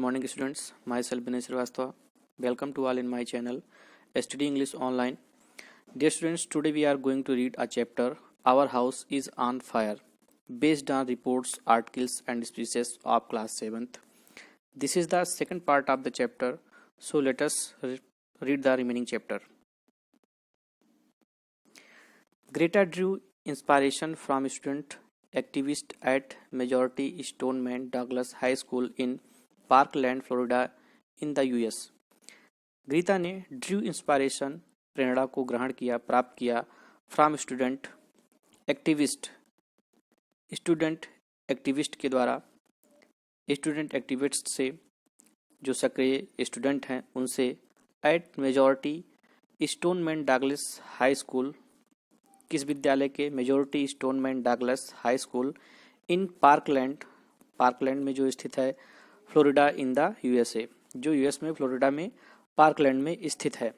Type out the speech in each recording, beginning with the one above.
morning students, myself Vinay Srivastava. Welcome to all in my channel Study English Online. Dear students, today we are going to read a chapter Our House is on Fire based on reports, articles and speeches of class 7th. This is the second part of the chapter, so let us read the remaining chapter. Greta drew inspiration from student activist at Majority Stoneman Douglas High School in Parkland Florida in the US. Greta ने drew inspiration प्रेरणा को ग्रहण किया प्राप्त किया from student activist के द्वारा student activist से जो सक्रिय स्टूडेंट हैं उनसे at Marjory Stoneman Douglas high school किस विद्यालय के Marjory Stoneman Douglas high school in Parkland में जो स्थित है फ्लोरिडा इन द यूएसए जो यूएस में फ्लोरिडा में पार्कलैंड में स्थित है।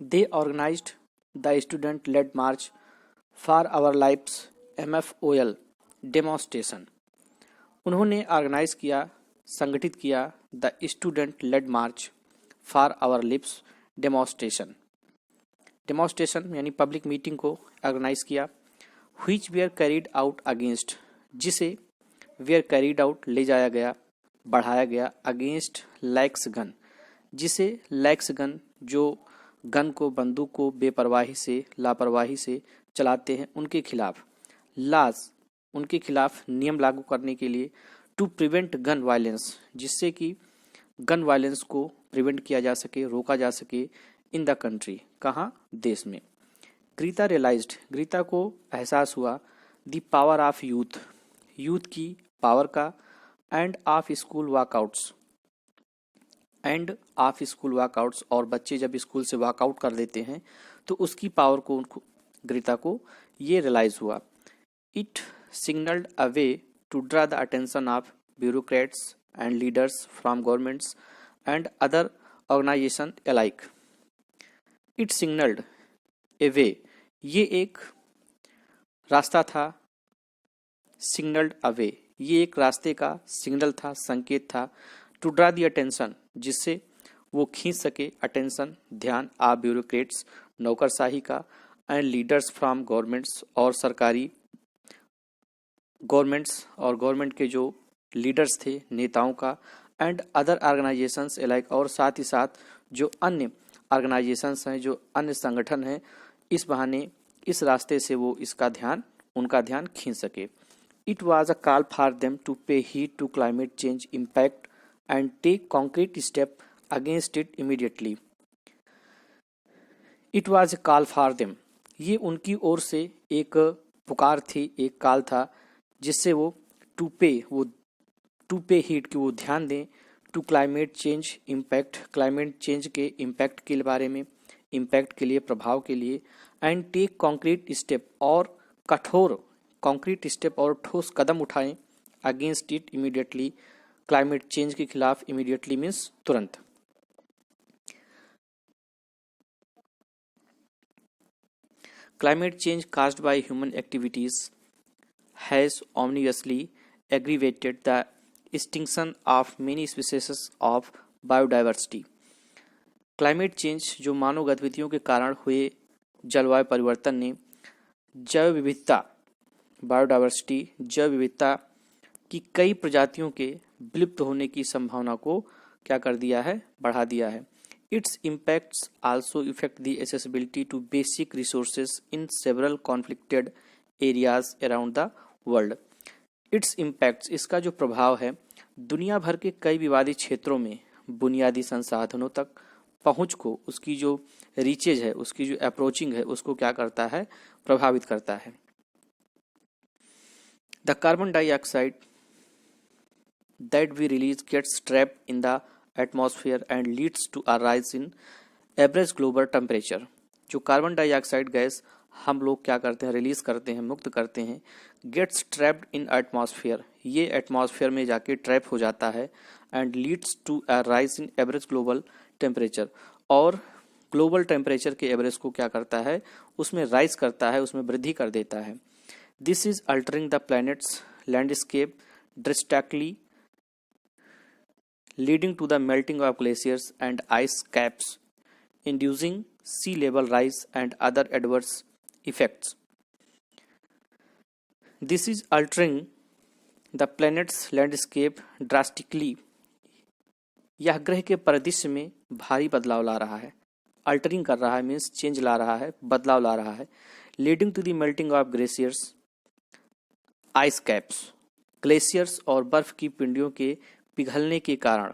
They organised the student led march for our lives MFOL demonstration. उन्होंने ऑर्गेनाइज किया संगठित किया the student led march for our lives demonstration यानी पब्लिक मीटिंग को ऑर्गेनाइज किया। Which were carried out against जिसे वेयर कैरिड आउट ले जाया गया बढ़ाया गया अगेंस्ट लैक्स गन जिसे लैक्स गन जो गन को बंदूक को बेपरवाही से लापरवाही से चलाते हैं उनके खिलाफ लाज उनके खिलाफ नियम लागू करने के लिए टू प्रिवेंट गन वायलेंस जिससे कि गन वायलेंस को प्रिवेंट किया जा सके रोका जा सके इन द कंट्री कहाँ देश में। ग्रीता को एहसास हुआ द पावर ऑफ यूथ की पावर का एंड ऑफ स्कूल वॉकआउट्स और बच्चे जब स्कूल से वॉकआउट कर देते हैं तो उसकी पावर को ग्रीता को ये रियलाइज हुआ। It signalled a way to draw the attention of bureaucrats and leaders from governments and other organisation alike. It signalled a way ये एक रास्ता था सिग्नल्ड अ वे ये एक रास्ते का सिग्नल था संकेत था टू ड्रा दी अटेंशन जिससे वो खींच सके अटेंशन ध्यान ऑफ ब्यूरोक्रेट्स नौकरशाही का एंड लीडर्स फ्रॉम गवर्नमेंट्स और सरकारी गवर्नमेंट के जो लीडर्स थे नेताओं का एंड अदर ऑर्गेनाइजेशंस लाइक और साथ ही साथ जो अन्य ऑर्गेनाइजेशंस हैं जो अन्य संगठन हैं इस बहाने इस रास्ते से वो उनका ध्यान खींच सके। It was a call for them to pay heed to climate change impact and take concrete steps against it immediately. It was a call for them. ये उनकी ओर से एक पुकार थी एक कॉल था जिससे वो टू पे हीड की वो ध्यान दें to climate change impact climate change के इम्पैक्ट के बारे में इम्पैक्ट के लिए प्रभाव के लिए एंड टेक कॉन्क्रीट स्टेप और कॉन्क्रीट स्टेप और ठोस कदम उठाएं against it immediately climate change के खिलाफ इमीडिएटली मीन्स तुरंत। Climate change caused by human activities has ominously aggravated the extinction of many species of biodiversity। Climate change जो मानव गतिविधियों के कारण हुए जलवायु परिवर्तन ने जैव विविधता की कई प्रजातियों के विलुप्त होने की संभावना को क्या कर दिया है बढ़ा दिया है। Its impacts also effect the accessibility to basic resources in several conflicted areas around the world. Its impacts इसका जो प्रभाव है दुनिया भर के कई विवादित क्षेत्रों में बुनियादी संसाधनों तक पहुंच को उसकी जो रीचेज है उसकी जो अप्रोचिंग है उसको क्या करता है प्रभावित करता है। The carbon dioxide that we release gets trapped in the atmosphere and leads to a rise in average global temperature। जो कार्बन डाइऑक्साइड गैस हम लोग क्या करते हैं रिलीज करते हैं मुक्त करते हैं गेट्स ट्रैप्ड इन एटमॉस्फेयर ये एटमॉस्फेयर में जाके ट्रैप हो जाता है and leads to a rise in average global temperature और ग्लोबल टेम्परेचर के एवरेज को क्या करता है उसमें राइज करता है उसमें वृद्धि कर देता है। This is altering the planet's landscape drastically leading to the melting of glaciers and ice caps, inducing sea level rise and other adverse effects. This is altering the planet's landscape drastically. यह ग्रह के परिदृश्य में भारी बदलाव ला रहा है. अल्टरिंग कर रहा है मीन्स चेंज ला रहा है, बदलाव ला रहा है. Leading to the melting of glaciers, ice caps, glaciers और बर्फ की पिंडियों के पिघलने के कारण,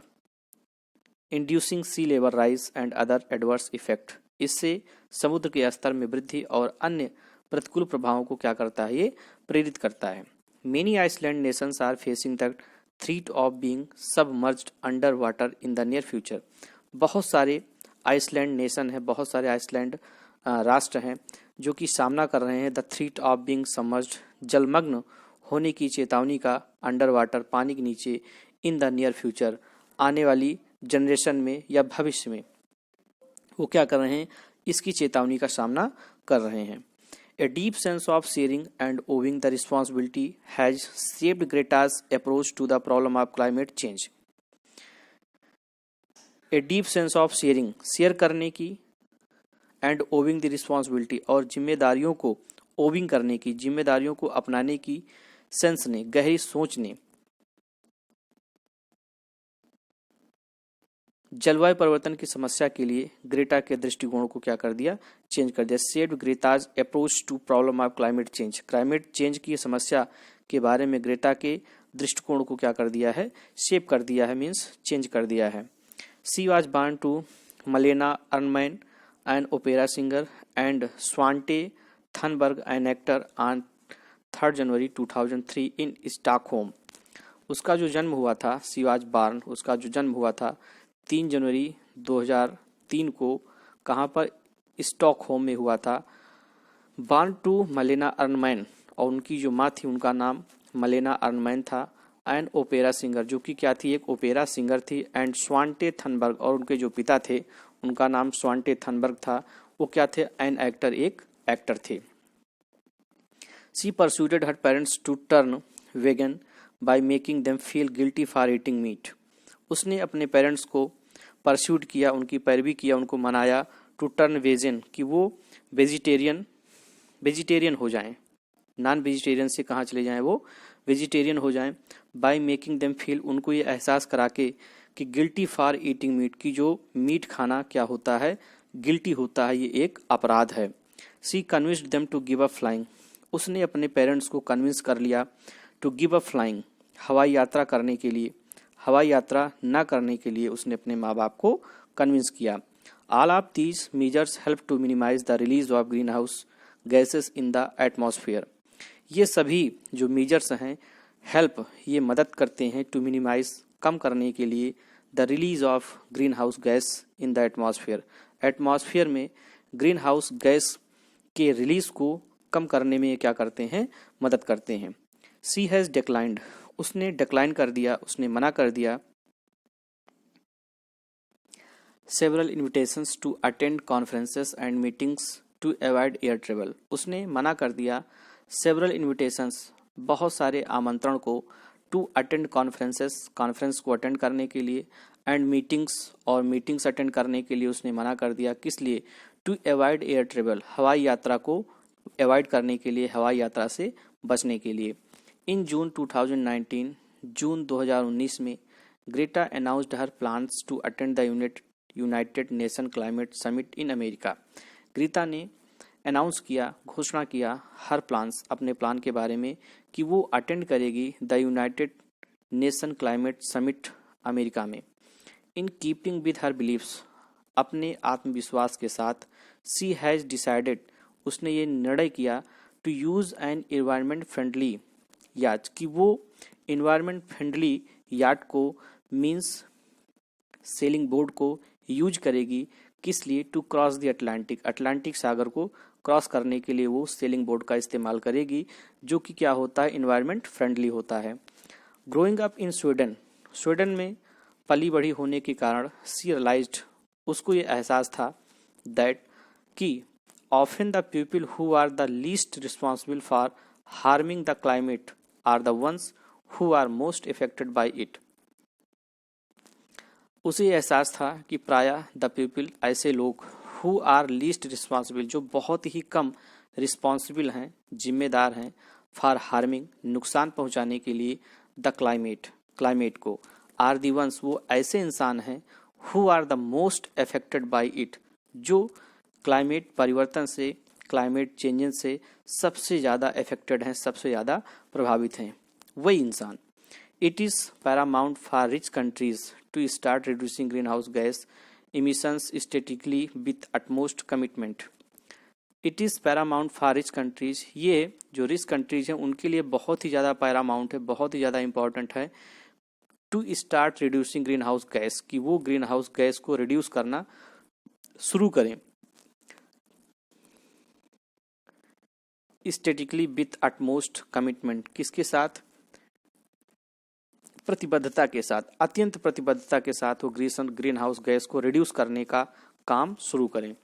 inducing sea level rise and other adverse effect, इससे समुद्र के स्तर में वृद्धि और अन्य प्रतिकूल प्रभावों को क्या करता है, ये प्रेरित करता है. Many island nations are facing the threat of being submerged under water in the near future. बहुत सारे आइसलैंड नेशन है, बहुत सारे आइसलैंड राष्ट्र हैं जो कि सामना कर रहे हैं the threat of being submerged, जलमग्न होने की चेतावनी का, अंडर वाटर, पानी के नीचे, इन द नियर फ्यूचर, आने वाली जनरेशन में या भविष्य में वो क्या कर रहे हैं, इसकी चेतावनी का सामना कर रहे हैं. A deep sense of sharing and owing the responsibility has shaped Greta's approach to the problem of climate change. A deep sense of sharing, share करने की, and owing the responsibility, और जिम्मेदारियों को ओविंग करने की, जिम्मेदारियों को अपनाने की सेंस ने, गहरी सोच ने जलवायु परिवर्तन की समस्या के लिए ग्रेटा के दृष्टिकोण को क्या कर दिया, चेंज कर दिया. Shaped Greta's approach to problem of climate change, climate change की समस्या के बारे में ग्रेटा के दृष्टिकोण को क्या कर दिया है, शेप कर दिया है, मीन्स चेंज कर दिया है. She was born to Malena Ernman, an opera singer, and Svante Thunberg, an actor, on 3 January 2003 in Stockholm. उसका जो जन्म हुआ था, शी वाज बॉर्न, उसका जो जन्म हुआ था 3 जनवरी 2003 को, कहाँ पर, स्टॉकहोम में हुआ था. बॉर्न टू मलेना अर्नमैन, और उनकी जो माँ थी उनका नाम मलेना अर्नमैन था. एंड ओपेरा सिंगर, जो कि क्या थी, एक ओपेरा सिंगर थी. एंड स्वांटे थनबर्ग, और उनके जो पिता थे उनका नाम स्वांटे थनबर्ग था, वो क्या थे, एन एक्टर, एक एक्टर थे. She persuaded her parents to turn vegan by making them feel guilty for eating meat. उसने अपने पेरेंट्स को परस्यूट किया, उनकी पैरवी किया, उनको मनाया टू टर्न वेजन, कि वो वेजिटेरियन हो जाएं, नॉन वेजिटेरियन से कहाँ चले जाएं, वो वेजिटेरियन हो जाएं. बाय मेकिंग देम फील, उनको ये एहसास करा के कि गिल्टी फॉर ईटिंग मीट, की जो मीट खाना क्या होता है, गिल्टी होता है, ये एक अपराध है. She convinced them to give up flying, उसने अपने पेरेंट्स को कन्विंस कर लिया टू गिव अप फ्लाइंग, हवाई यात्रा करने के लिए, हवाई यात्रा न करने के लिए उसने अपने माँ बाप को कन्विंस किया. All of these measures help to minimise the release of greenhouse gases in the atmosphere. ये सभी जो मेजर्स हैं, हेल्प, ये मदद करते हैं टू मिनिमाइज, कम करने के लिए, the release of greenhouse gas in the atmosphere, atmosphere में ग्रीन हाउस गैस के रिलीज को कम करने में क्या करते हैं, मदद करते हैं. सी हैज डिक्लाइंड, उसने डिक्लाइन कर दिया, उसने मना कर दिया. Several invitations to attend conferences and meetings to avoid air travel, उसने मना कर दिया सेवरल इन्विटेशंस, बहुत सारे आमंत्रण को, टू अटेंड कॉन्फ्रेंसेस, कॉन्फ्रेंस को अटेंड करने के लिए, एंड मीटिंग्स, और मीटिंग्स अटेंड करने के लिए उसने मना कर दिया. किस लिए, टू अवॉइड एयर ट्रेवल, हवाई यात्रा को अवॉइड करने के लिए, हवाई यात्रा से बचने के लिए. इन जून 2019, जून 2019 में Greta announced her plans to attend the United Nation climate summit in America. Greta ने अनाउंस किया, घोषणा किया, हर प्लान्स, अपने प्लान के बारे में, कि वो अटेंड करेगी the United Nation climate summit America में. In keeping with her beliefs, अपने आत्मविश्वास के साथ, सी हैज डिसाइडेड, उसने ये निर्णय किया to use an environment friendly yacht, कि वो एनवायरमेंट फ्रेंडली याट को, मीन्स सेलिंग बोर्ड को यूज करेगी. किस लिए, to cross the Atlantic, Atlantic सागर को क्रॉस करने के लिए वो सेलिंग बोर्ड का इस्तेमाल करेगी, जो कि क्या होता है, एनवायरमेंट फ्रेंडली होता है. Growing up in Sweden, Sweden में पली बढ़ी होने के कारण, सी रियलाइज्ड, उसको ये एहसास था, दैट, कि often the people who are the least responsible for harming the climate are the ones who are most affected by it. उसे एहसास था कि प्रायः द पीपल, ऐसे लोग, हु आर लीस्ट रिस्पॉन्सिबल, जो बहुत ही कम रिस्पॉन्सिबल हैं, जिम्मेदार हैं, फॉर हार्मिंग, नुकसान पहुंचाने के लिए, द क्लाइमेट को, आर दी वंस, वो ऐसे इंसान हैं, who are the most affected by it, जो क्लाइमेट परिवर्तन से, क्लाइमेट चेंजेस से सबसे ज़्यादा अफेक्टेड हैं, सबसे ज़्यादा प्रभावित हैं, वही इंसान। It is paramount for rich countries to start reducing greenhouse gas emissions statically with utmost commitment. It is paramount for rich countries, ये जो रिच कंट्रीज हैं उनके लिए बहुत ही ज़्यादा पैरामाउंट है, बहुत ही ज़्यादा इंपॉर्टेंट है, to start reducing greenhouse gas, कि वो ग्रीन हाउस गैस को रिड्यूस करना शुरू करें, स्टेटिकली विथ अटमोस्ट कमिटमेंट, किसके साथ, प्रतिबद्धता के साथ, अत्यंत प्रतिबद्धता के साथ वो ग्रीन हाउस गैस को रिड्यूस करने का काम शुरू करें।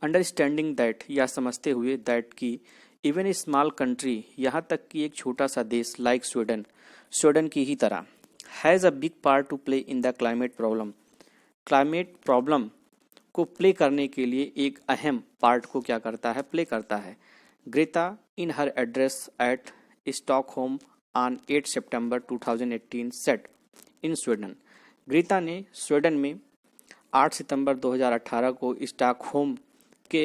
अंडरस्टैंडिंग दैट, या समझते हुए, दैट की इवन ए स्मॉल कंट्री, यहाँ तक कि एक छोटा सा देश, लाइक स्वीडन की ही तरह, has a big part two play in the climate problem, climate problem को प्ले करने के लिए एक अहम पार्ट को क्या करता है, प्ले करता है। Greta in her address at Stockholm on 8 September 2018 set in Sweden, Greta ने स्वीडन में 8 सितंबर 2018 को स्टॉकहोम के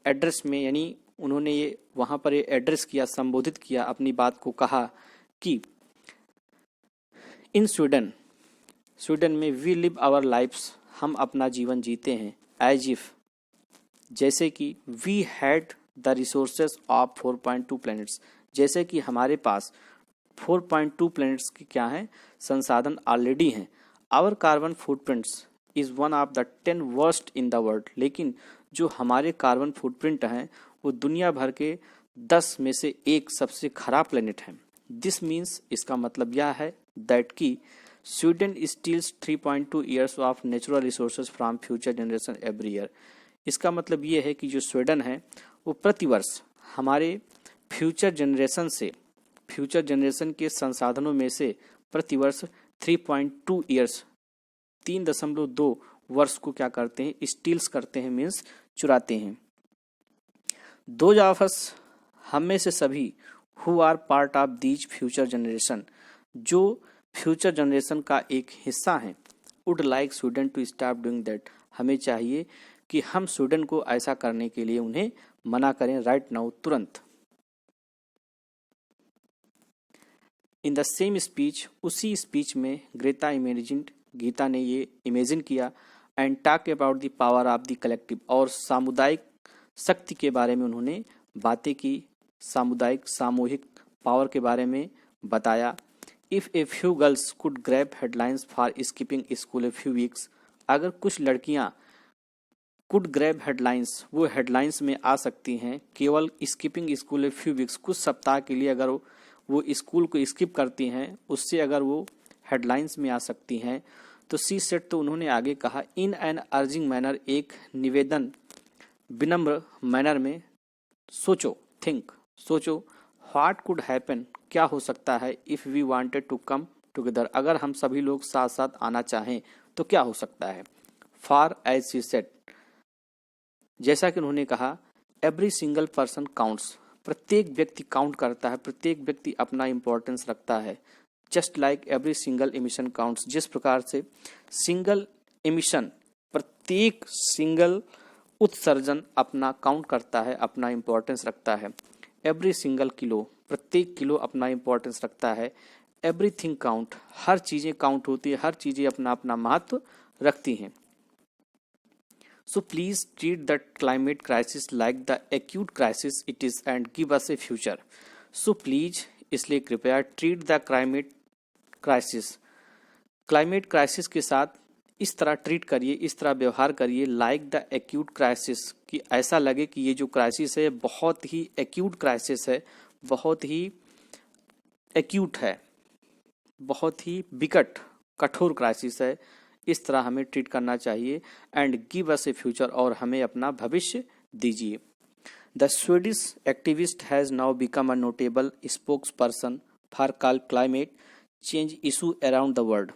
एड्रेस में, यानी उन्होंने ये वहाँ पर ये एड्रेस किया, संबोधित किया, अपनी बात को कहा कि इन स्वीडन में वी लिव आवर लाइफ्स, हम अपना जीवन जीते हैं, एज इफ, जैसे कि we had the resources of 4.2 planets, जैसे कि हमारे पास 4.2 प्लैनेट्स की क्या है, संसाधन ऑलरेडी हैं। Our carbon footprints is one of the 10 worst in the world, लेकिन जो हमारे कार्बन फुटप्रिंट हैं वो दुनिया भर के 10 में से एक सबसे खराब प्लैनेट हैं। दिस मीन्स, इसका मतलब यह है, दैट की Sweden steals 3.2 years of natural resources from future generation every year. इसका मतलब ये है कि जो स्वीडन है वो प्रतिवर्ष हमारे फ्यूचर जनरेशन के संसाधनों में से प्रतिवर्ष 3.2 ईयर्स, 3.2 वर्ष को क्या करते हैं, स्टील्स करते हैं, मीन्स चुराते हैं। दोज ऑफ अस, हम में से सभी, who are part of these future generation, जो फ्यूचर जनरेशन का एक हिस्सा हैं, would like Sweden to stop doing that, हमें चाहिए कि हम स्वीडन को ऐसा करने के लिए उन्हें मना करें, राइट नाउ, तुरंत। इन द सेम स्पीच, उसी स्पीच में ग्रेटा इमेजिन्ड, गीता ने ये इमेजिन किया, and talk about the power of the collective, और सामुदायिक शक्ति के बारे में उन्होंने बातें की, सामूहिक पावर के बारे में बताया। If a few girls could grab headlines for skipping school a few weeks, अगर कुछ लड़कियां कुड ग्रैब हेडलाइंस, वो हेडलाइंस में आ सकती हैं केवल skipping school a few weeks, कुछ सप्ताह के लिए अगर वो स्कूल को स्किप करती हैं, उससे अगर वो हेडलाइंस में आ सकती हैं, तो सी सेट, तो उन्होंने आगे कहा, इन एन अर्जिंग मैनर, एक निवेदन, विनम्र मैनर में, सोचो, थिंक, सोचो, व्हाट कुड हैपन, क्या हो सकता है, if we wanted to come together, अगर हम सभी लोग साथ साथ आना चाहें तो क्या हो सकता है। फॉर एज सी सेट, जैसा कि उन्होंने कहा, एवरी सिंगल पर्सन काउंट्स, प्रत्येक व्यक्ति काउंट करता है, प्रत्येक व्यक्ति अपना इंपॉर्टेंस रखता है। Just like every single emission counts, जिस प्रकार से सिंगल एमिशन, प्रत्येक सिंगल उत्सर्जन अपना काउंट करता है, अपना इंपॉर्टेंस रखता है। एवरी सिंगल किलो, प्रत्येक किलो अपना इंपॉर्टेंस रखता है। एवरीथिंग काउंट, हर चीजें काउंट होती है, हर चीजें अपना अपना महत्व रखती हैं। So please treat the climate crisis like the acute crisis it is and give us a future. So please, इसलिए कृपया, treat the climate crisis के साथ इस तरह ट्रीट करिए, इस तरह व्यवहार करिए, like the acute crisis, कि ऐसा लगे कि ये जो क्राइसिस है बहुत ही एक्यूट क्राइसिस है, बहुत ही एक्यूट है, बहुत ही विकट, कठोर क्राइसिस है, इस तरह हमें ट्रीट करना चाहिए। And give us A future, और हमें अपना भविष्य दीजिए। The Swedish activist has now become a notable spokes person for climate change issue around the world.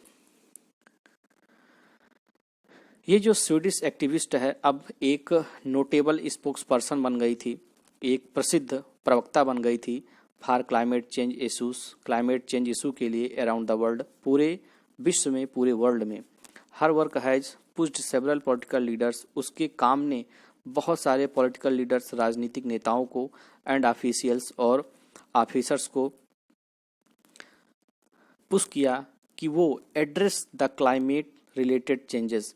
ये जो स्वीडिश एक्टिविस्ट है अब एक नोटेबल स्पोक्स पर्सन बन गई थी, एक प्रसिद्ध प्रवक्ता बन गई थी फॉर क्लाइमेट चेंज इशू के लिए अराउंड द वर्ल्ड, पूरे विश्व में, पूरे वर्ल्ड में। Her work has pushed several political leaders, उसके काम ने बहुत सारे पॉलिटिकल लीडर्स, राजनीतिक नेताओं को एंड ऑफिशियल्स और ऑफिसर्स को पुश किया कि वो address the climate related changes,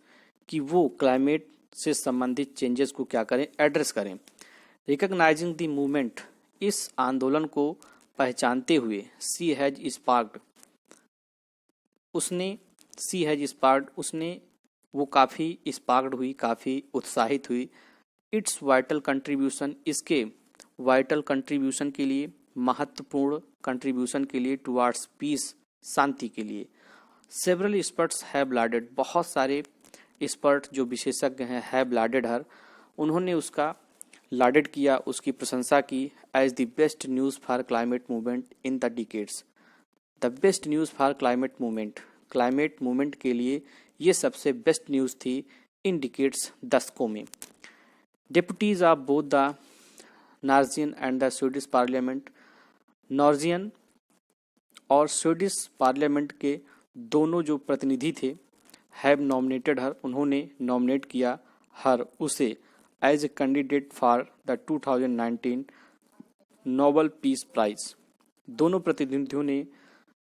कि वो क्लाइमेट से संबंधित चेंजेस को क्या करें, एड्रेस करें। रिकॉग्नाइजिंग द मूवमेंट, इस आंदोलन को पहचानते हुए सी हैज स्पार्क्ड, उसने वो काफ़ी स्पार्क्ड हुई, काफ़ी उत्साहित हुई। इट्स वाइटल कंट्रीब्यूशन, इसके वाइटल कंट्रीब्यूशन के लिए, महत्वपूर्ण कंट्रीब्यूशन के लिए टुवार्ड्स पीस, शांति के लिए। सेवरल एक्सपर्ट्स हैव लाडेड, बहुत सारे एक्सपर्ट जो विशेषज्ञ हैं हैव लाडेड हर, उन्होंने उसका लाडेड किया, उसकी प्रशंसा की as the best news for climate movement in the decades. The best news for climate movement, climate movement के लिए ये सबसे बेस्ट न्यूज़ थी इन डिकेड्स, दशकों में। Deputies of both the Norwegian and the Swedish parliament, Norwegian और Swedish parliament के दोनों जो प्रतिनिधि थे हैव नॉमिनेटेड हर, उन्होंने नॉमिनेट किया हर, उसे as a candidate for the 2019 Nobel peace prize. दोनों प्रतिनिधियों ने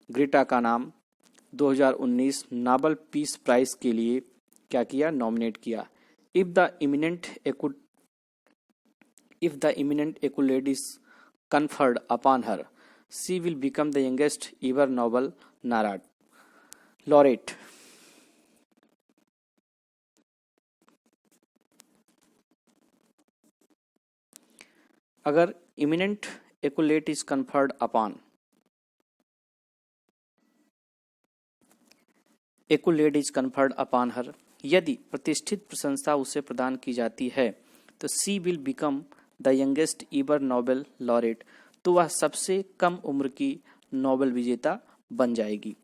ग्रेटा का नाम 2019 नोबेल पीस प्राइज के लिए क्या किया, नॉमिनेट किया। If the eminent accolade is conferred upon her, she will become the youngest ever Nobel laureate. अगर imminent accolade is conferred upon, accolade is conferred upon her, यदि प्रतिष्ठित प्रशंसा उसे प्रदान की जाती है तो she will become the youngest ever Nobel laureate, तो वह सबसे कम उम्र की नोबेल विजेता बन जाएगी।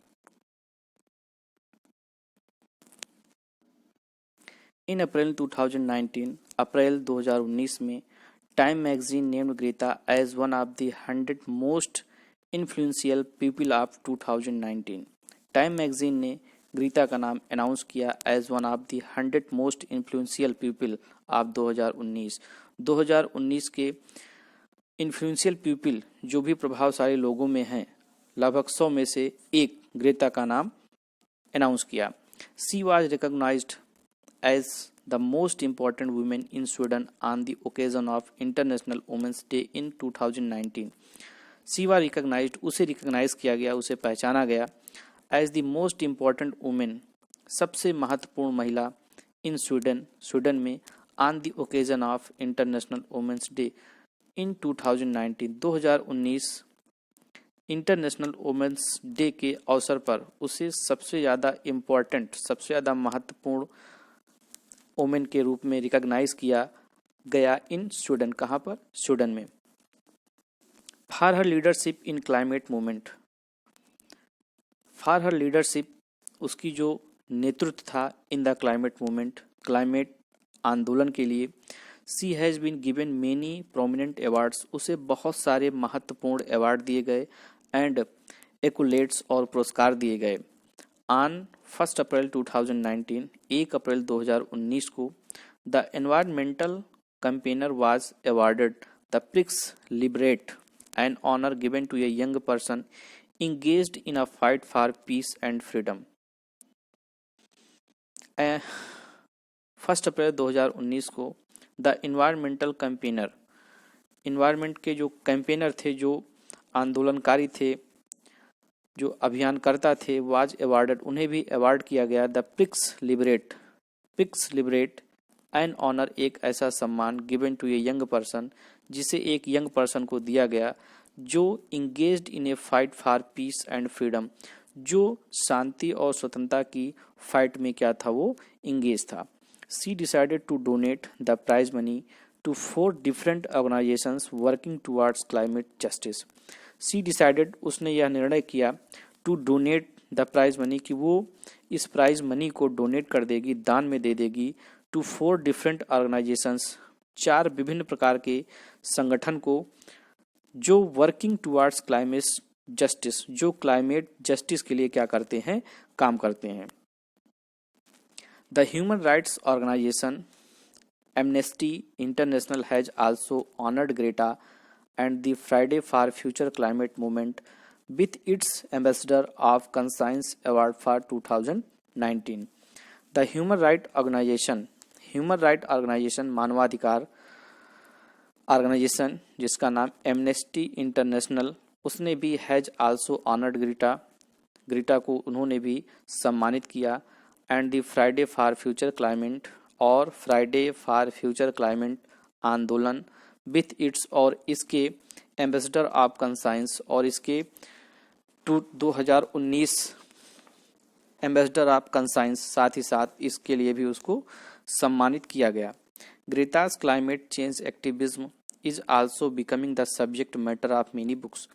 इन अप्रैल 2019, अप्रैल 2019 में Time magazine named Greta as one of the 100 most influential people of 2019। Time magazine ने ग्रीता का नाम अनाउंस किया as one of the 100 most influential people of 2019। 2019 के इन्फ्लुएंशियल पीपल जो भी प्रभावशाली लोगों में हैं, लगभग 100 में से एक ग्रेटा का नाम अनाउंस किया। She was recognised as the most important women in Sweden on the occasion of international women's day in 2019। She was recognised, उसे रिकॉग्नाइज किया गया, उसे पहचाना गया as the most important women, सबसे महत्वपूर्ण महिला इन स्वीडन, स्वीडन में on the occasion of international women's day in 2019। 2019 international women's day के अवसर पर उसे सबसे ज़्यादा इम्पोर्टेंट, सबसे ज़्यादा महत्वपूर्ण वुमेन के रूप में रिकॉग्नाइज किया गया इन स्वीडन। कहाँ पर? स्वीडन में। For her leadership in climate movement, for her leadership, उसकी जो नेतृत्व था in the climate movement, climate आंदोलन के लिए। She has been given many prominent awards, उसे बहुत सारे महत्वपूर्ण अवार्ड दिए गए एंड एक्colades और पुरस्कार दिए गए। ऑन 1 अप्रैल 2019, 1 अप्रैल 2019 को the environmental campaigner was awarded the Prix liberate, an honour given to a young person engaged in a fight for peace and freedom। 1 अप्रैल 2019 को द इन्वायरमेंटल कैंपेनर, इन्वायरमेंट के जो कैंपेनर थे, जो आंदोलनकारी थे, जो अभियानकर्ता थे, वाज अवार्डेड, उन्हें भी अवार्ड किया गया the Prix Liberte, Prix liberate an honour, एक ऐसा सम्मान given to a young person, जिसे एक यंग पर्सन को दिया गया जो engaged in a fight for peace and freedom, जो शांति और स्वतंत्रता की फाइट में क्या था, वो इंगेज था। She decided to donate the prize money to 4 different organisations working towards climate justice. She decided, उसने यह निर्णय किया, to donate the prize money, कि वो इस प्राइज मनी को डोनेट कर देगी, दान में दे देगी, टू 4 डिफरेंट ऑर्गेनाइजेशंस, 4 विभिन्न प्रकार के संगठन को, जो वर्किंग टुवर्ड्स क्लाइमेट जस्टिस, जो क्लाइमेट जस्टिस के लिए क्या करते हैं, काम करते हैं। The human rights organisation Amnesty International has also honoured Greta and the Friday for Future Climate movement with its Ambassador of Conscience Award for 2019. The Human Rights Organization मानवाधिकार ऑर्गेनाइजेशन जिसका नाम एमनेस्टी इंटरनेशनल, उसने भी has also honoured Greta को उन्होंने भी सम्मानित किया, and the Friday for future climate, और फ्राइडे फॉर फ्यूचर क्लाइमेट आंदोलन विथ इट्स, और इसके एम्बेसडर ऑफ कंसाइंस, और इसके 2019 एम्बेसडर ऑफ कंसाइंस, साथ ही साथ इसके लिए भी उसको सम्मानित किया गया। Greta's climate change activism is also becoming the subject matter of many books.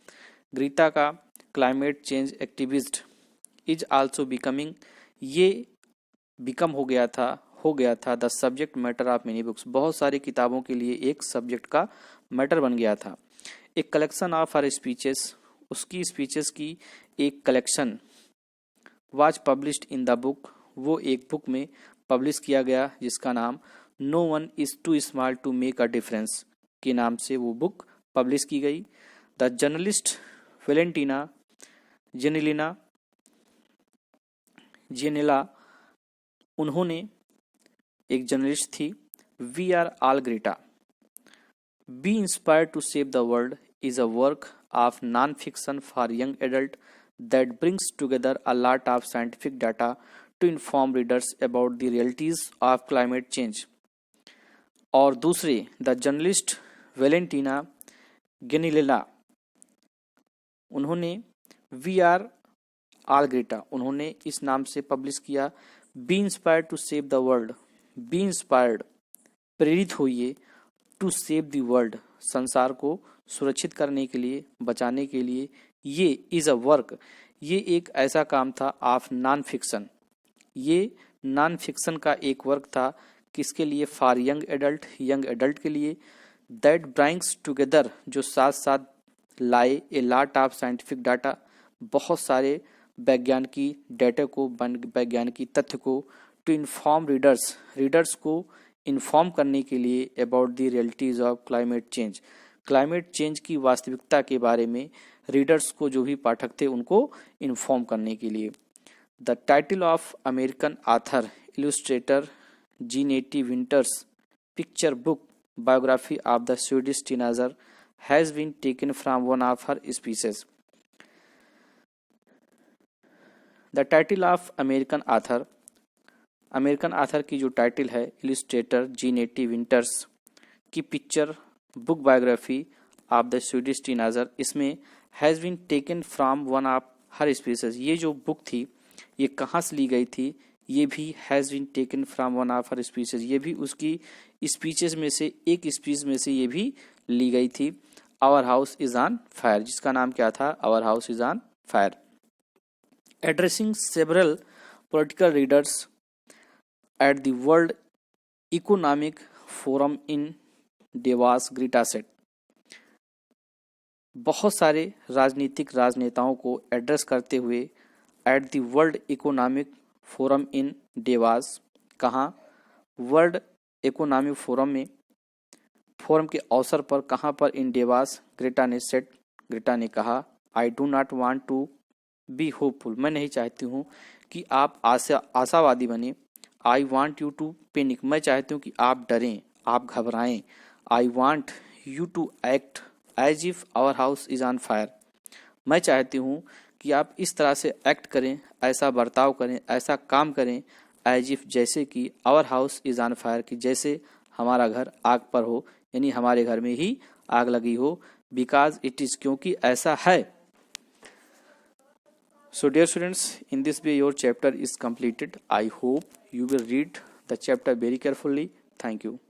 Greta का climate change activist is also becoming, ये बिकम हो गया था the subject matter of many books, बहुत सारी किताबों के लिए एक सब्जेक्ट का मैटर बन गया था। एक कलेक्शन ऑफ हर स्पीचेस, उसकी स्पीचेस की एक collection was published in the book, वो एक बुक में पब्लिश किया गया जिसका नाम no one is too small to make a difference के नाम से वो बुक पब्लिश की गई। द जर्नलिस्ट वेलेंटिना जेनेला, उन्होंने, एक जर्नलिस्ट थी, we are all Greta, be inspired to save the world is a work of non-fiction for young adult that brings together a lot of scientific data to inform readers about the realities of climate change. और दूसरे the journalist Valentina गेनिलेला, उन्होंने we are all Greta, उन्होंने इस नाम से publish किया। Be inspired to save the world, be inspired, प्रेरित होइए, टू सेव द वर्ल्ड, संसार को सुरक्षित करने के लिए, बचाने के लिए। ये इज अ वर्क, ये एक ऐसा काम था ऑफ नॉन फिक्शन, ये नॉन फिक्शन का एक वर्क था, किसके लिए, फॉर यंग एडल्ट के लिए। दैट ब्राइंग्स टुगेदर, जो साथ साथ लाए, a lot of scientific data, बहुत सारे वैज्ञानिकी डेटा को, वैज्ञानिकी तथ्य को, टू इन्फॉर्म रीडर्स को इन्फॉर्म करने के लिए about the realities of climate change, climate change की वास्तविकता के बारे में रीडर्स को, जो भी पाठक थे, उनको इन्फॉर्म करने के लिए। The title of American author illustrator Jeanette Winter's picture book biography of the Swedish teenager has been taken from one of her speeches. The title of American author की जो टाइटल है, इलस्ट्रेटर जीनेटी विंटर्स की picture book biography of the Swedish teenager, इसमें has been taken from one of her speeches, ये जो book थी ये कहाँ से ली गई थी, ये भी has been taken from one of her speeches, ये भी उसकी स्पीचेज में से एक स्पीच में से ये भी ली गई थी। Our house is on fire, जिसका नाम क्या था, our house is on fire. Addressing several political leaders at the World Economic Forum in Davos, Greta said, बहुत सारे राजनेताओं को एड्रेस करते हुए at the World Economic Forum in Davos, कहाँ, वर्ल्ड इकोनॉमिक फोरम में, फोरम के अवसर पर, कहाँ पर, इन डेवास, ग्रेटा ने कहा, I do not want to be hopeful, मैं नहीं चाहती हूँ कि आप आशावादी बने। I want you to panic, मैं चाहती हूँ कि आप डरें, आप घबराएं। I want you to act as if our house is on fire, मैं चाहती हूँ कि आप इस तरह से एक्ट करें, ऐसा बर्ताव करें, ऐसा काम करें, एज इफ, जैसे कि our house is on fire, कि जैसे हमारा घर आग पर हो, यानी हमारे घर में ही आग लगी हो, बिकॉज इट इज, क्योंकि ऐसा है। So dear students, in this way your chapter is completed. I hope you will read the chapter very carefully. Thank you.